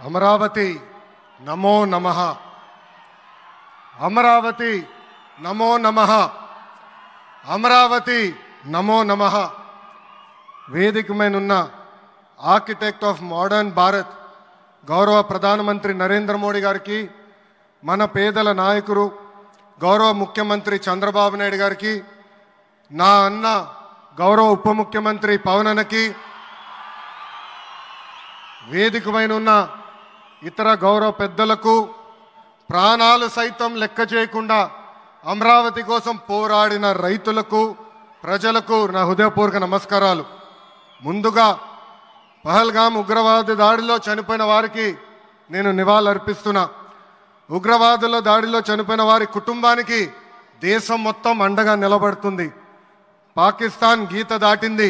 అమరావతి నమో నమః. అమరావతి నమో నమః. అమరావతి నమో నమః. వేదికమైనున్న ఆర్కిటెక్ట్ ఆఫ్ మోడర్న్ భారత్ గౌరవ ప్రధానమంత్రి నరేంద్ర మోడీ గారికి, మన పేదల నాయకుడు గౌరవ ముఖ్యమంత్రి చంద్రబాబు నాయుడు గారికి, నా అన్న గౌరవ ఉప ముఖ్యమంత్రి పవన్ అన్నకి, వేదికమైనున్న ఇతర గౌరవ పెద్దలకు, ప్రాణాలు సైతం లెక్క చేయకుండా అమరావతి కోసం పోరాడిన రైతులకు, ప్రజలకు నా హృదయపూర్వక నమస్కారాలు. ముందుగా పహల్గామ్ ఉగ్రవాద దాడిలో చనిపోయిన వారికి నేను నివాళులర్పిస్తున్నా. ఉగ్రవాదుల దాడిలో చనిపోయిన వారి కుటుంబానికి దేశం మొత్తం అండగా నిలబడుతుంది. పాకిస్తాన్ గీత దాటింది,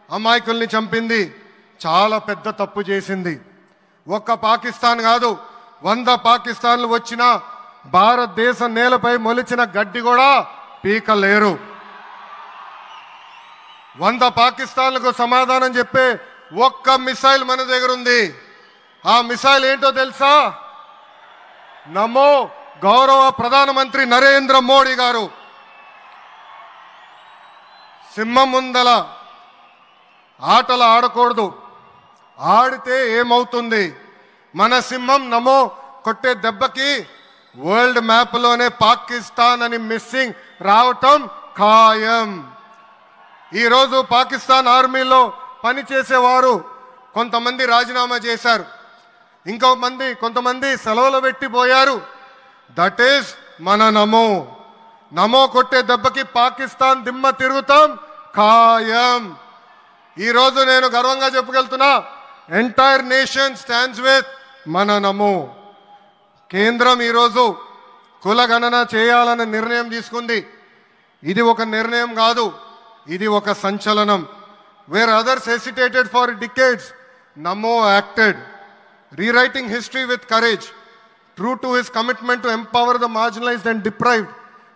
అమాయకుల్ని చంపింది, చాలా పెద్ద తప్పు చేసింది. ఒక్క పాకిస్తాన్ కాదు, 100 పాకిస్తాన్లు వచ్చినా భారతదేశం నేలపై మొలిచిన గడ్డి కూడా పీకలేరు. 100 పాకిస్తాన్లకు సమాధానం చెప్పే ఒక్క మిసైల్ మన దగ్గర ఉంది. ఆ మిసైల్ ఏంటో తెలుసా? నమో గౌరవ ప్రధానమంత్రి నరేంద్ర మోడీ గారు. సింహం ముందల ఆటలు ఆడకూడదు, ఆడితే ఏమవుతుంది? మన సింహం నమో కొట్టే దెబ్బకి వరల్డ్ మ్యాప్లోనే పాకిస్తాన్ అని మిస్సింగ్ రావటం ఖాయం. ఈరోజు పాకిస్తాన్ ఆర్మీలో పనిచేసేవారు కొంతమంది రాజీనామా చేశారు, కొంతమంది సెలవులు పెట్టిపోయారు. దట్ ఈస్ మన నమో. నమో కొట్టే దెబ్బకి పాకిస్తాన్ దిమ్మ తిరుగుతాం ఖాయం. ఈరోజు నేను గర్వంగా చెప్పగలుగుతున్నా, ఎంటైర్ నేషన్ స్టాండ్స్ విత్ మన నమో. కేంద్రం ఈరోజు కులగణన చేయాలన్న నిర్ణయం తీసుకుంది. ఇది ఒక నిర్ణయం కాదు, ఇది ఒక సంచలనం. Wear others hesitated for decades, Namo acted, rewriting history with courage. True to his commitment to empower the marginalized and deprived,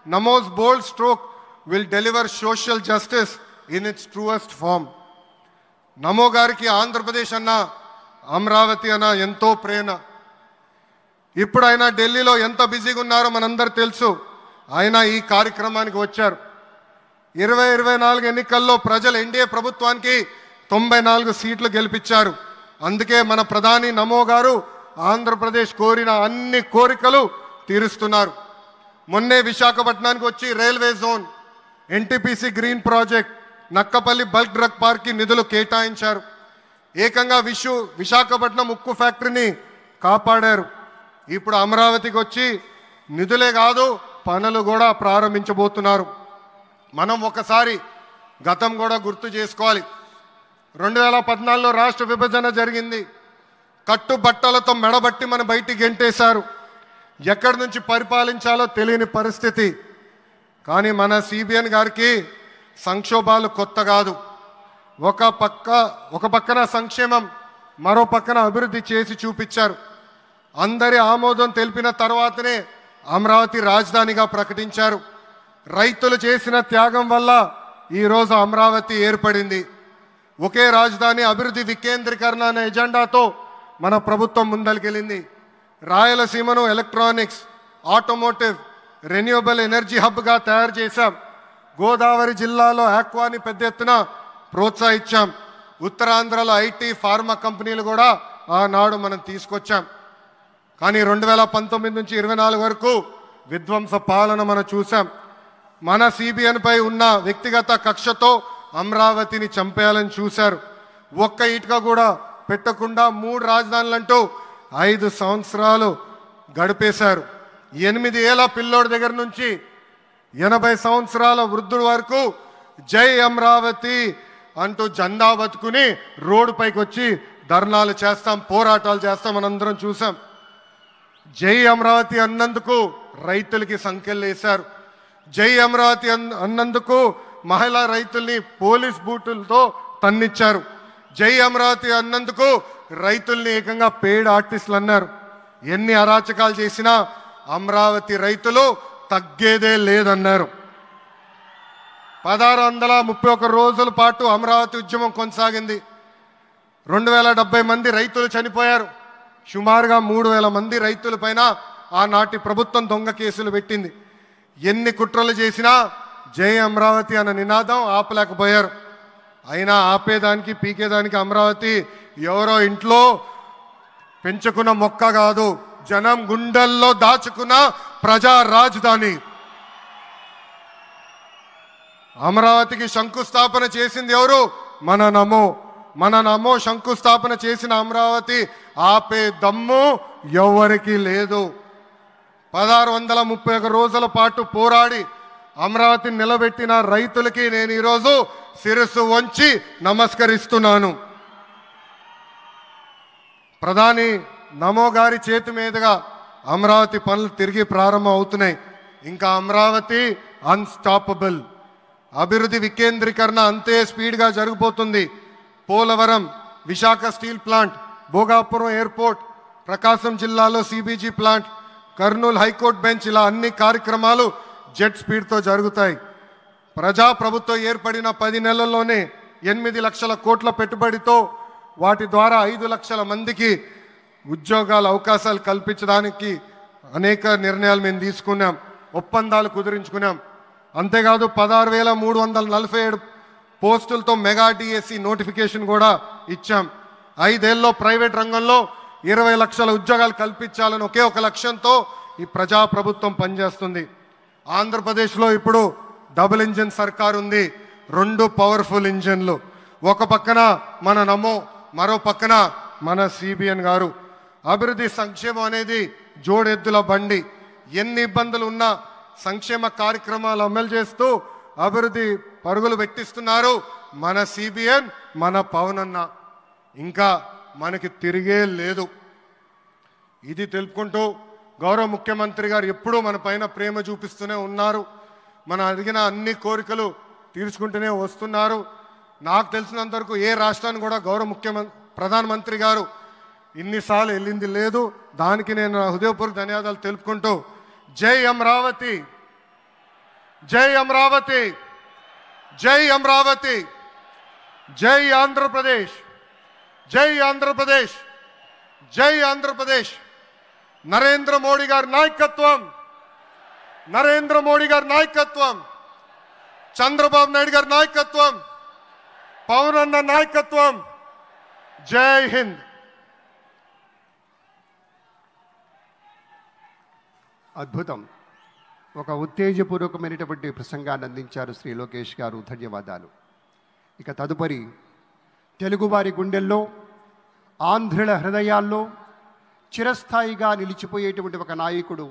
Namo's bold stroke will deliver social justice in its truest form. నమో గారికి ఆంధ్రప్రదేశ్ అన్న, అమరావతి అన్న ఎంతో ప్రేమ. ఇప్పుడు ఆయన ఢిల్లీలో ఎంత బిజీగా ఉన్నారో మనందరూ తెలుసు. ఆయన ఈ కార్యక్రమానికి వచ్చారు. 2024 ఎన్నికల్లో ప్రజలు ఎన్డీఏ ప్రభుత్వానికి 94 సీట్లు గెలిపించారు. అందుకే మన ప్రధాని నమో గారు ఆంధ్రప్రదేశ్ కోరిన అన్ని కోరికలు తీరుస్తున్నారు. మొన్నే విశాఖపట్నానికి వచ్చి railway zone, NTPC green project, Nakkapalli bulk drug పార్క్కి నిధులు కేటాయించారు. ఏకంగా విశాఖపట్నం ఉక్కు ఫ్యాక్టరీని కాపాడారు. ఇప్పుడు అమరావతికి వచ్చి నిధులే కాదు పనులు కూడా ప్రారంభించబోతున్నారు. మనం ఒకసారి గతం కూడా గుర్తు చేసుకోవాలి. 2014లో రాష్ట్ర విభజన జరిగింది. కట్టుబట్టలతో మెడబట్టి మన బయటికి గెంటేశారు. ఎక్కడి నుంచి పరిపాలించాలో తెలియని పరిస్థితి. కానీ మన సిబిఎన్ గారికి సంక్షోభాలు కొత్త కాదు. ఒక పక్కన సంక్షేమం, మరో పక్కన అభివృద్ధి చేసి చూపించారు. అందరి ఆమోదం తెలిపిన తర్వాతనే అమరావతి రాజధానిగా ప్రకటించారు. రైతులు చేసిన త్యాగం వల్ల ఈరోజు అమరావతి ఏర్పడింది. ఒకే రాజధాని, అభివృద్ధి వికేంద్రీకరణ అనే ఎజెండాతో మన ప్రభుత్వం ముందరికెళ్ళింది. రాయలసీమను ఎలక్ట్రానిక్స్, ఆటోమోటివ్, రెన్యూవబుల్ ఎనర్జీ హబ్గా తయారు చేశాం. గోదావరి జిల్లాలో ఆక్వాని పెద్ద ఎత్తున ప్రోత్సహించాం. ఉత్తరాంధ్రలో ఐటీ, ఫార్మా కంపెనీలు కూడా ఆనాడు మనం తీసుకొచ్చాం. కానీ 2019 నుంచి 24 వరకు విధ్వంస పాలన మనం చూసాం. మన సిబిఎన్ పై ఉన్న వ్యక్తిగత కక్షతో అమరావతిని చంపేయాలని చూశారు. ఒక్క ఇటుక కూడా పెట్టకుండా 3 రాజధానులంటూ 5 సంవత్సరాలు గడిపేశారు. 8 ఏళ్ల పిల్లోడి దగ్గర నుంచి 80 సంవత్సరాల వృద్ధుల వరకు జై అమరావతి అంటూ జెండా బతుకుని రోడ్డు పైకి వచ్చి ధర్నాలు చేస్తాం, పోరాటాలు చేస్తాం, మనందరం చూసాం. జై అమరావతి అన్నందుకు రైతులకి సంఖ్యలు వేశారు. జై అమరావతి అన్నందుకు మహిళా రైతుల్ని పోలీస్ బూటులతో తన్నిచ్చారు. జై అమరావతి అన్నందుకు రైతుల్ని ఏకంగా పెయిడ్ ఆర్టిస్టులు అన్నారు. ఎన్ని అరాచకాలు చేసినా అమరావతి రైతులు తగ్గేదే లేదన్నారు. 1631 రోజుల పాటు అమరావతి ఉద్యమం కొనసాగింది. 2070 మంది రైతులు చనిపోయారు. సుమారుగా 3,000 మంది రైతులపైన ఆనాటి ప్రభుత్వం దొంగ కేసులు పెట్టింది. ఎన్ని కుట్రలు చేసినా జై అమరావతి అన్న నినాదం ఆపలేకపోయారు. అయినా ఆపేదానికి పీకేదానికి అమరావతి ఎవరో ఇంట్లో పెంచుకున్న మొక్క కాదు, జనం గుండెల్లో దాచుకున్న ప్రజా రాజధాని. అమరావతికి శంకుస్థాపన చేసింది ఎవరు? మన నమో శంకుస్థాపన చేసిన అమరావతి ఆపే దమ్ము ఎవరికి లేదు. 1631 రోజుల పాటు పోరాడి అమరావతిని నిలబెట్టిన రైతులకి నేను ఈరోజు శిరస్సు వంచి నమస్కరిస్తున్నాను. ప్రధాని నమో గారి చేతి మీదుగా అమరావతి పనులు తిరిగి ప్రారంభం అవుతున్నాయి. ఇంకా అమరావతి అన్స్టాపబుల్. అభివృద్ధి వికేంద్రీకరణ అంతే స్పీడ్గా జరిగిపోతుంది. Polavaram, Visakha steel plant, Bhogapuram airport, Prakasam జిల్లాలో CBG plant, Kurnool high court bench, ఇలా అన్ని కార్యక్రమాలు జెట్ స్పీడ్తో జరుగుతాయి. ప్రజాప్రభుత్వం ఏర్పడిన 10 నెలల్లోనే 8 లక్షల కోట్ల పెట్టుబడితో వాటి ద్వారా 5 లక్షల మందికి ఉద్యోగాల అవకాశాలు కల్పించడానికి అనేక నిర్ణయాలు మేము తీసుకున్నాం, ఒప్పందాలు కుదిరించుకున్నాం. అంతేకాదు 16,347 పోస్టులతో మెగా డిఎస్సి నోటిఫికేషన్ కూడా ఇచ్చాం. 5 ఏళ్ళలో ప్రైవేట్ రంగంలో 20 లక్షల ఉద్యోగాలు కల్పించాలని ఒకే ఒక లక్ష్యంతో ఈ ప్రజాప్రభుత్వం పనిచేస్తుంది. ఆంధ్రప్రదేశ్లో ఇప్పుడు డబుల్ ఇంజిన్ సర్కార్ ఉంది. 2 పవర్ఫుల్ ఇంజిన్లు. ఒక పక్కన మన నమో, మరో పక్కన మన సిబిఎన్ గారు. అభివృద్ధి సంక్షేమం అనేది జోడెద్దుల బండి. ఎన్ని ఇబ్బందులు ఉన్నా సంక్షేమ కార్యక్రమాలు అమలు చేస్తూ అభివృద్ధి పరుగులు పెట్టిస్తున్నారు మన సిబిఎన్, మన పవన్ అన్న. ఇంకా మనకి తిరిగే లేదు. ఇది తెలుపుకుంటూ గౌరవ ముఖ్యమంత్రి గారు ఎప్పుడూ మన పైన ప్రేమ చూపిస్తూనే ఉన్నారు. మనం అడిగిన అన్ని కోరికలు తీర్చుకుంటూనే వస్తున్నారు. నాకు తెలిసినంత వరకు ఏ రాష్ట్రాన్ని కూడా గౌరవ ప్రధానమంత్రి గారు ఇన్నిసార్లు వెళ్ళింది లేదు. దానికి నేను హృదయపూర్వక ధన్యవాదాలు తెలుపుకుంటూ జై అమరావతి, జై అమరావతి, జై అమరావతి, జై ఆంధ్రప్రదేశ్, జై ఆంధ్రప్రదేశ్, జై ఆంధ్రప్రదేశ్. నరేంద్ర మోడీ గారి నాయకత్వం, నరేంద్ర మోడీ గారి నాయకత్వం, చంద్రబాబు నాయుడు గారి నాయకత్వం, పవన్ అన్న నాయకత్వం. జై హింద్. అద్భుతం. ఒక ఉత్తేజపూర్వకమైనటువంటి ప్రసంగాన్ని అందించారు శ్రీ లోకేష్ గారు. ధన్యవాదాలు. ఇక తదుపరి తెలుగువారి గుండెల్లో, ఆంధ్రుల హృదయాల్లో చిరస్థాయిగా నిలిచిపోయేటువంటి ఒక నాయకుడు